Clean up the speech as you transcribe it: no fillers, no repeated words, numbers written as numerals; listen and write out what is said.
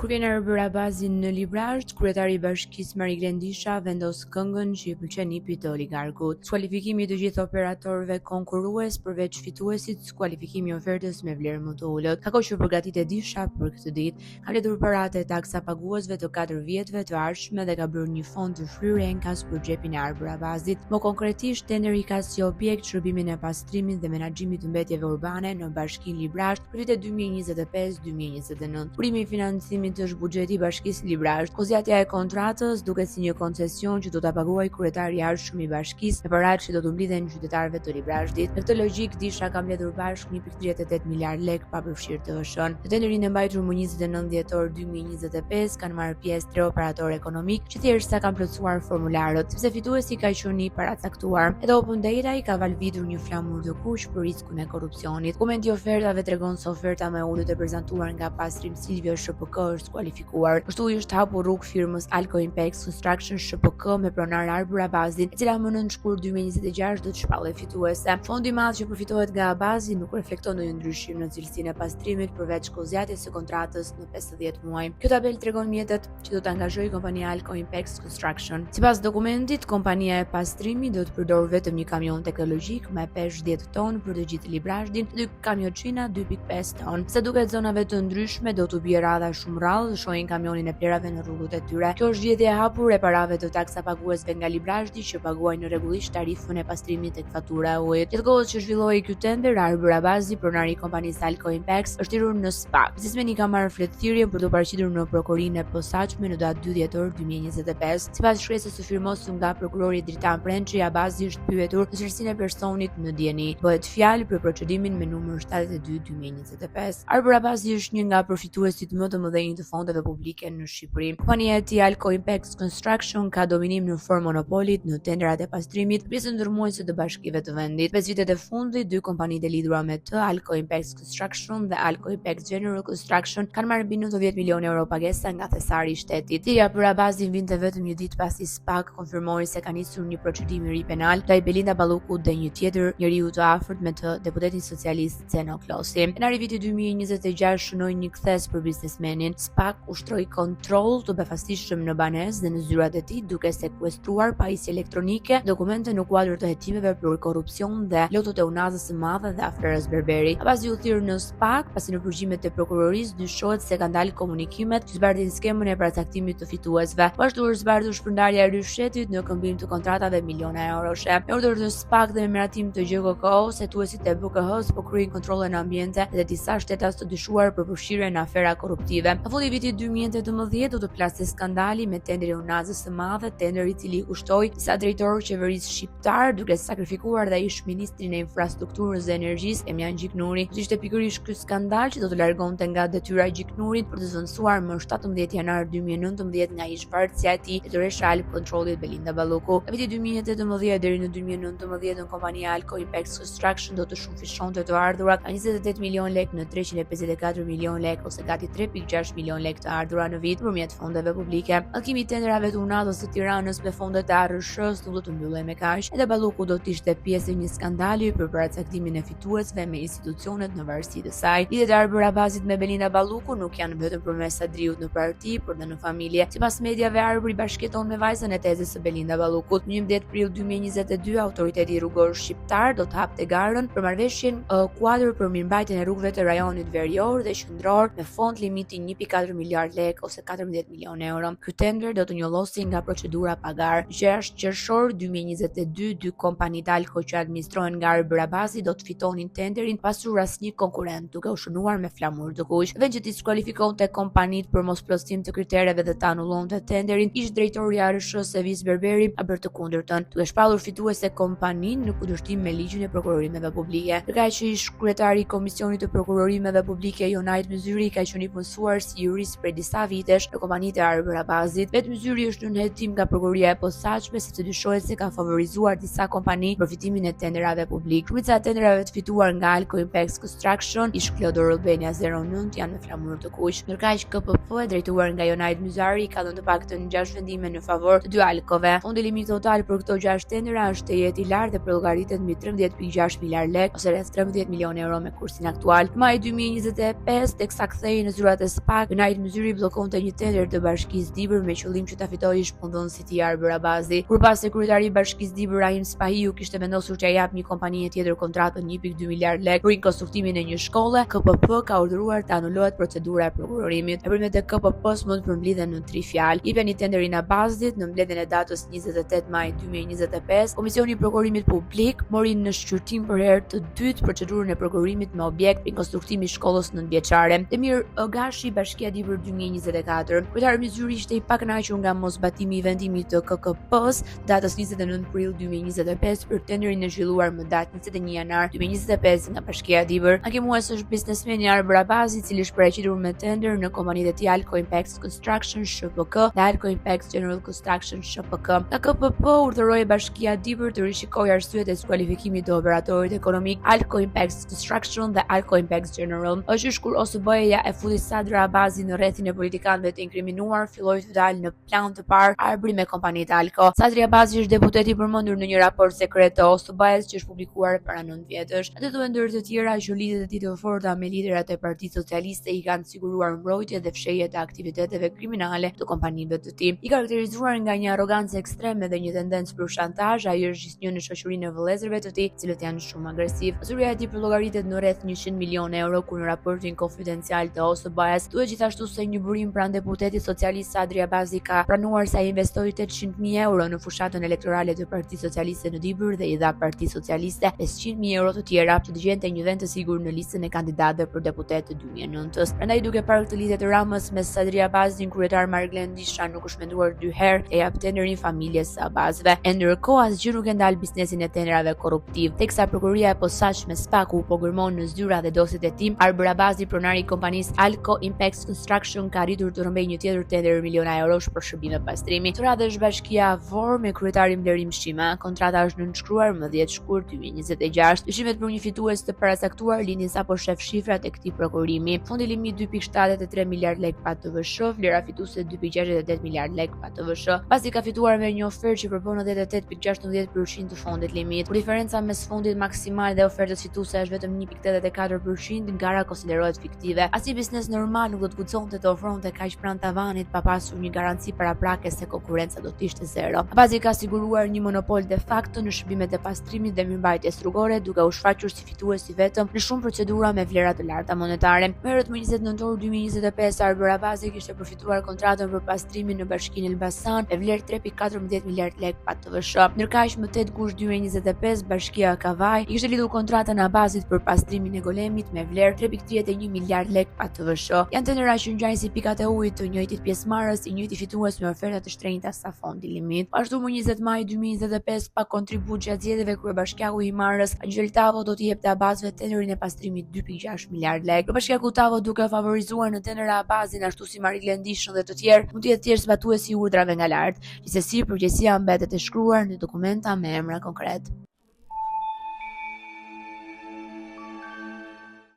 Kur vjen Arbëra bazin në Librazh, kryetari i bashkisë Mari Grendisha vendos këngën që i pëlqen hipit të oligarkut. Skualifikimi i të gjithë operatorëve konkurrues përveç fituesit, skualifikimi i ofertës me vlerë më të ulët. Ka kohë që përgatitet Disha për këtë ditë. Ka bledur paratë e taksa paguesve të 4 vjetëve të ardhshme dhe ka bërë një fond të fryrë enkas për xhepin e Arbëra bazit. Më konkretisht, tenderi ka si objekt shërbimin e pastrimit dhe menaxhimit të mbetjeve urbane në Bashkinë Librazh për vitet 2025-2029. Urimi i financimit është buxheti i Bashkisë Librazh. Kozjatja e kontratës duket si një koncesion që do ta paguajë kryetari i ardhshëm i bashkisë me paratë që do të mblidhen qytetarëve të Librazhdit. Në këtë logjik, Disha ka mbledhur bashkë 1.38 miliard lek pa përfshirë TVSH-n. Në tenderin e mbajtur më 29 dhjetor 2025 kanë marrë pjesë 3 operatorë ekonomik që thjesht kanë plotësuar formularët, sepse fituesi ka qenë i paracaktuar. Edhe Open Data i ka valvidur një flamur të kuq për riskun e korrupsionit. Dokumenti i ofertave tregon se oferta më e ulët e prezantuar nga Pastrim Silvio SHPK është skualifikuar. Kështu është hapur rrugë firmës Alco Impex Construction SHPK me pronar Arbëra bazin, e cila më në shkurt 2026 do të shpallë fituese. Fondi i madh që përfitohet nga bazi nuk reflekton ndonjë ndryshim në cilësinë e pastrimit përveç kozjatjes së kontratës në 50 muaj. Kjo tabelë tregon mjetet që do të angazhojë kompania Alco Impex Construction. Sipas dokumentit, kompania e pastrimit do të përdorë vetëm një kamion teknologjik me peshë 10 ton për të gjithë Librazhdin, 2 kamioçina 2.5 ton. Sa duket zonave të ndryshme do të bie radha shumë rrallë, shohin kamionin e plerave në rrugët e tyre. Kjo është zgjedhje e hapur e parave të taksa paguesve nga Librazhdi që paguajnë rregullisht tarifën e pastrimit tek fatura e ujit. Gjatë kohës që zhvilloi ky tender, Arbëra bazi, pronari i kompanisë Alco Impex, është hyrur në SPAK. Biznesmeni ka marrë fletëthirrjen për të paraqitur në prokurinë e posaçme në datë 2 dhjetor 2025. Sipas shkresës së firmosur nga prokurori Dritan Prençi, bazi është pyetur në cilësinë e personit në dieni. Bëhet fjalë për procedimin me numër 72/2025. Arbëra bazi është një nga përfituesit më të mëdhenj të fondeve publike në Shqipëri. Kompania e tij Alco Impex Construction ka dominim në formë monopolit në tenderat e pastrimit, pjesë ndërmuese të bashkive të vendit. 5 vitet e fundit, 2 kompanitë e lidhura me të, Alco Impex Construction dhe Alco Impex General Construction, kanë marrë mbi 90 milionë euro pagesa nga thesari i shtetit. Tira për bazin vinte vetëm një ditë pasi SPAK konfirmoi se ka nisur një procedim i ri penal ndaj Belinda Ballukut dhe një tjetër njeriu të afërt me të, deputetin socialist Zeno Klosi. Janari viti 2026 shënoi një kthes për biznesmenin. SPAK ushtroi kontroll të befastishëm në banesë dhe në zyrat e tij, duke sekuestruar pajisje elektronike, dokumente në kuadër të hetimeve për korrupsion dhe lotot e Unazës së Madhe dhe aferës Berberi. Pasi u thirr në SPAK, pasi në përgjimet e prokurorisë dyshohet se kanë dalë komunikimet që zbardhin skemën e paracaktimit të fituesve. Ashtu është zbardhur shpërndarja e ryshetit në këmbim të kontratave miliona euroshe. Me urdhër të SPAK dhe me miratim të GKK-s, hetuesit e BKH-s po kryejnë kontrolle në ambiente dhe disa shtetas të dyshuar për përfshirje në afera korruptive. Në fund të vitit 2018 do të plasë skandali me tenderi Unazës së Madhe, tender i cili kushtoi disa drejtorë qeverisë shqiptar duke sakrifikuar dhe ish ministrin e infrastrukturës dhe energjisë Emjan Gjiknuri. Ishte pikërisht ky skandal që do të largonte nga detyra Gjiknurit për të zënësuar më 17 janar 2019 nga ish varësia e tij drejtoresha e kontrollit Belinda Balluku. Në vitin 2018 deri në 2019 kompania Alco Impex Construction do të shumëfishonte të ardhurat nga 28 milion lek në 354 milion lek ose gati 3.6 milion lek të ardhura në vit përmjet fondeve publike. Allkimi i tenderave të Unazës së Tiranës me fondet e ARSH-s do të mbyllej me kaq. Edhe Balluku do të ishte pjesë e një skandali për paracaktimin e fituesve me institucionet në varësi të saj. Lidhjet e Arbëra bazit me Belinda Balluku nuk janë vetëm përmes Adriut në parti, por edhe në familje. Sipas mediave, Arbëri bashkëton me vajzën e tezës së Belinda Ballukut. Në 11 prill 2022, autoriteti rrugor shqiptar do të hapte garën për marrëveshjen kuadër për mirëmbajtjen e rrugëve të rajonit verior dhe qendror me fond limiti 1.4 miliard lek ose 14 milionë euro. Ky tender do të njollosej nga procedura pagar. 6 qershor 2022, 2 kompani Alco që administrohen nga Arbëra bazi do të fitonin tenderin pasur asnjë konkurrent, duke u shënuar me flamur të kuq. Vend që diskualifikonte kompanitë për mosplotësim të kritereve dhe ta anullonte tenderin, ish drejtori i ARSH-s Sevis Berberi a bërë të kundërtën, duke shpallur fituese kompaninë në kundërshtim me ligjin e prokurorimeve publike. Ndërkaq që ish kryetari i Komisionit të Prokurorimeve Publike Jonajt Myzyri ka qenë i punësuar si jurist prej disa vitesh në kompanitë e Arbëra bazit. Vetë Myzyri është në hetim nga prokuroria e posaçme se të dyshohet se ka favorizuar disa kompani për fitimin e tenderave publik. Shumica e tenderave të fituar nga Alco Impex Construction, ish Klodor Albania 09 janë me flamur të kuq. Ndërkaq KPP e drejtuar nga Jonajt Myzyri ka dhënë të paktën 6 vendime në favor të dy Alcove. Fondi limit total për këto 6 tendera është të jetë i lartë dhe llogaritet mbi 13.6 miliard lek ose rreth 13 milionë euro me kursin aktual. Maj 2025 teksa kthehej në zyrat e SPAK pak, Unajt Myzyri bllokonte një tender të Bashkisë Dibër me qëllim që ta fitojë shpëndonësit i Arber Abazi. Kurpas se kryetari i Bashkisë Dibër Rahim Spahiu kishte vendosur që ia jap një kompanie tjetër kontratën 1.2 miliard lekë për konstruktimin e një shkolle, KPP ka urdhëruar të anulohet procedura e prokurorimit. Epërmet e KPP-s mund përmbledhen në 3 fjalë. I bën tenderin Abazit në mbledhjen e datës 28 maj 2025. Komisioni i Prokurimit Publik mori në shqyrtim për herë të dytë procedurën e prokurimit me objekt rikonstruktimi i shkollës nëntëvjeçare. Demir Gashi, Bashkia Dibër 2024. Kryetari i Myzyri ishte i pakënaqur nga mosbatimi i vendimit të KKP-s datës 29 prill 2025 për tenderin e zhvilluar më datë 21 janar 2025 nga Bashkia Dibër. Hakimues është biznesmeni Arber Abazi, i cili është paraqitur me tender në kompanitë e tij Alco Impact Construction SHPK dhe Alco Impact General Construction SHPK. Nga KPP urdhëroi Bashkia Dibër të rishikojë arsyet e skualifikimit të operatorit ekonomik Alco Impact Construction dhe Alco Impact General. Është kur OSBE-ja e futi Sadra Abazi në rrethin e politikanëve të inkriminuar, filloi të dalë në plan të parë arbri me kompanitë Alco. Sadri Abazi është deputet i përmendur në një raport sekret të OSBE-s që është publikuar para 9 vjetësh. Atë dhe ndër të tjera, lidhjet e tij të forta me liderat e Partisë Socialiste i kanë siguruar mbrojtje dhe fshehje të aktiviteteve kriminale të kompanive të tij. I karakterizuar nga një arrogancë ekstreme dhe një tendencë për shantazh, ai është gjithnjë në shoqërinë e vëllezërve të tij, të cilët janë shumë agresiv. Pasuria e tij llogaritet në rreth 100 milionë euro, ku në raportin konfidencial të OSBE-s duhet gjithashtu se një burim pranë deputetit socialist Sadri Abazi ka pranuar se ai investoi 800.000 euro në fushatën elektorale të Partisë Socialiste në Dibër dhe i dha Partisë Socialiste 500.000 euro të tjera që të gjente një vend të sigurt në listën e kandidatëve për deputet të 2009-s. Prandaj duke parë këtë lidhje të Ramës me Sadri Abazin, kryetari Marglen Disha nuk është menduar 2 herë e jap tenderin familjes së Abazëve. E ndërkohë asgjë nuk e ndal biznesin e tenderave korruptiv, teksa prokuroria e posaçme Spaku po gërmon në zyra dhe dosjet e tij. Arber Abazi, pronari i kompanisë Alco Impact Construction, ka arritur të rrëmbejë një tjetër tender miliona eurosh për shërbime pastrimi. Të radhë është Bashkia Vor me kryetarin Blerim Shima. Kontrata është nënshkruar më 10 shkurt 2026. Dyshimet për një fitues të paracaktuar lindin sapo shef shifrat e këtij prokurimi. Fondi limit 2.73 miliard lekë pa TVSH, vlera fituese 2.68 miliard lekë pa TVSH. Pasi ka fituar me një ofertë që përpon 88.16% të fondit limit. Kur diferenca mes fondit maksimal dhe ofertës fituese është vetëm 1.84%, gara konsiderohet fiktive. Asi biznes normal nuk do të guxonte të ofronte kaq pranë tavanit pa pasur një garanci paraprake se konkurenca do të ishte zero. Abazi ka siguruar një monopol de facto në shërbimet e pastrimit dhe mirëmbajtjes rrugore, duke u shfaqur si fituesi vetëm në shumë procedura me vlera të larta monetare. Më herët më 20 nëntor 2025 Arber Abazi kishte përfituar kontratën për pastrimin në Bashkinë Elbasan me vlerë 3.14 miliard lekë pa TVSH. Ndërkaq më 8 gusht 2025 Bashkia Kavaj i kishte lidhur kontratën e Abazit për pastrimin e golemit me vlerë 3.31 miliard lekë pa TVSH. Janë tendera që ngjajnë si pikat e ujit të njëjtit pjesëmarrës, i njëjti fitues me oferta të shtrenjta sa fondi limit. Ashtu më 20 maj 2025 pa kontribut gjatë zgjedhjeve kryebashkiaku i Marrës Angel Tavo do t'i jepte Abazëve tenderin e pastrimit 2.6 miliard lekë. Kryebashkiaku Tavo, duke favorizuar në tender Abazin ashtu si Marglen Dishën dhe të tjerë, mund të jetë thjesht zbatuesi i urdhrave nga lart. Gjithsesi, përgjegjësia mbetet e shkruar në dokumenta me emra konkret.